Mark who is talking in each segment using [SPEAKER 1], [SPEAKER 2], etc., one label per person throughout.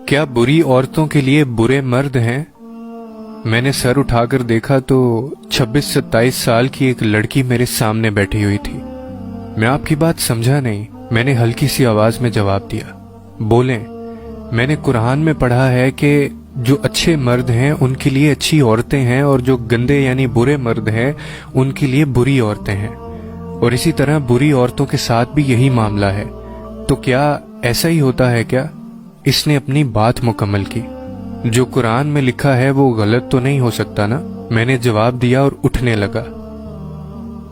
[SPEAKER 1] क्या बुरी औरतों के लिए बुरे मर्द हैं? मैंने सर उठाकर देखा तो 26-27 साल की एक लड़की मेरे सामने बैठी हुई थी। मैं आपकी बात समझा नहीं, मैंने हल्की सी आवाज में जवाब दिया। बोलें, मैंने कुरान में पढ़ा है कि जो अच्छे मर्द हैं उनके लिए अच्छी औरतें हैं और जो गंदे यानी बुरे मर्द हैं उनके लिए बुरी औरतें हैं, और इसी तरह बुरी औरतों के साथ भी यही मामला है। तो क्या ऐसा ही होता है क्या? इसने अपनी बात मुकम्मल की। जो कुरान में लिखा है वो गलत तो नहीं हो सकता ना? मैंने जवाब दिया और उठने लगा।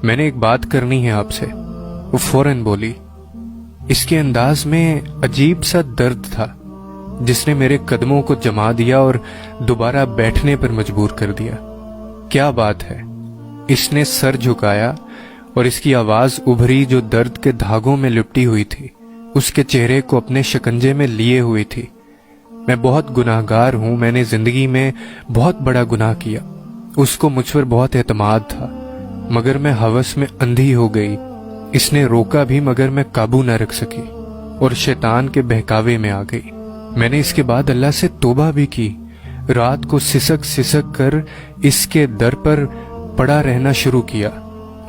[SPEAKER 1] मैंने एक बात करनी है आपसे। वो फौरन बोली। इसके अंदाज में अजीब सा दर्द था जिसने मेरे कदमों को जमा दिया और दोबारा बैठने पर मजबूर कर दिया। क्या बात है? इसने सर झुकाया और इसकी आवाज उभरी जो दर्द के धागों में लिपटी हुई थी, उसके चेहरे को अपने शिकंजे में लिए हुई थी। मैं बहुत गुनाहगार हूं, मैंने जिंदगी में बहुत बड़ा गुनाह किया। उसको मुझ पर बहुत एतमाद था, मगर मैं हवस में अंधी हो गई। इसने रोका भी मगर मैं काबू न रख सकी और शैतान के बहकावे में आ गई। मैंने इसके बाद अल्लाह से तौबा भी की। रात को सिसक सिसक कर इसके दर पर पड़ा रहना शुरू किया।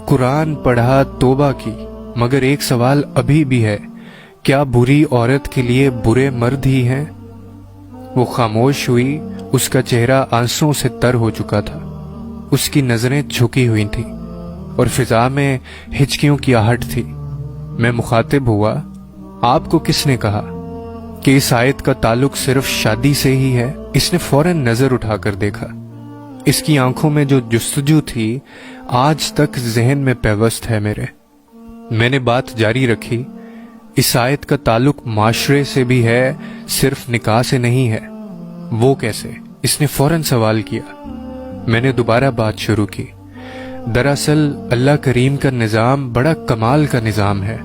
[SPEAKER 1] कुरान पढ़ा, तौबा की, मगर एक सवाल अभी भी है, क्या बुरी औरत के लिए बुरे मर्द ही हैं? वो खामोश हुई। उसका चेहरा आंसुओं से तर हो चुका था। उसकी नजरें झुकी हुई थी और फिजा में हिचकियों की आहट थी। मैं मुखातिब हुआ, आपको किसने कहा कि इस आयत का ताल्लुक सिर्फ शादी से ही है? इसने फौरन नजर उठाकर देखा। इसकी आंखों में जो जुस्तजू थी आज तक जहन में पैवस्त है मेरे। मैंने बात जारी रखी, इस आयत का ताल्लुक माशरे से भी है, सिर्फ निकाह से नहीं है। वो कैसे? इसने फौरन सवाल किया। मैंने दोबारा बात शुरू की। दरअसल अल्लाह करीम का निज़ाम बड़ा कमाल का निज़ाम है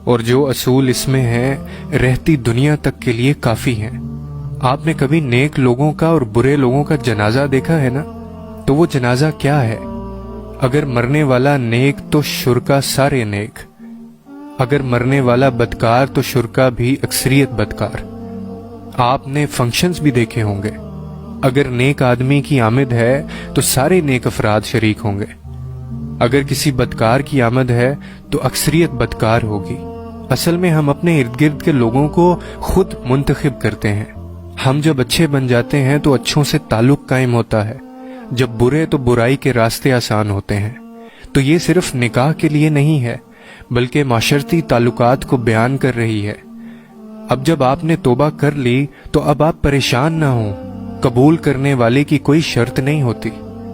[SPEAKER 1] और जो असूल इसमें हैं रहती दुनिया तक के लिए काफी हैं। आपने कभी नेक लोगों का और बुरे लोगों का जनाजा देखा है ना? तो वो जनाजा क्या है? अगर मरने वाला नेक तो शुरका सारे नेक, अगर मरने वाला बदकार तो शुरका भी अक्सरियत बदकार। आपने फंक्शंस भी देखे होंगे। अगर नेक आदमी की आमद है तो सारे नेक अफराद शरीक होंगे। अगर किसी बदकार की आमद है तो अक्सरियत बदकार होगी। असल में हम अपने इर्द गिर्द के लोगों को खुद मुंतखब करते हैं। हम जब अच्छे बन जाते हैं तो अच्छों से ताल्लुक कायम होता है, जब बुरे तो बुराई के रास्ते आसान होते हैं। तो ये सिर्फ निकाह के लिए नहीं है बल्कि माशरती ताल्लुकात को बयान कर रही है। अब जब आपने तौबा कर ली तो अब आप परेशान ना हो। कबूल करने वाले की कोई शर्त नहीं होती।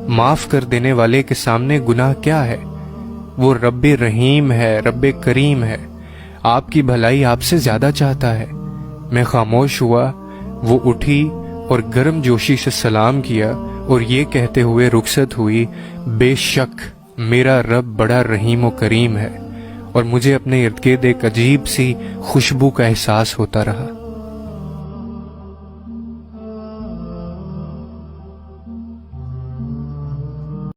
[SPEAKER 1] माफ कर देने वाले के सामने गुनाह क्या है? वो रब्बे रहीम है, रब्बे करीम है। आपकी भलाई आपसे ज्यादा चाहता है। मैं खामोश हुआ। वो उठी और गर्म जोशी से सलाम किया और ये कहते हुए रुखसत हुई, बेशक मेरा रब बड़ा रहीम और करीम है। और मुझे अपने इर्द गिर्द एक अजीब सी खुशबू का एहसास होता रहा।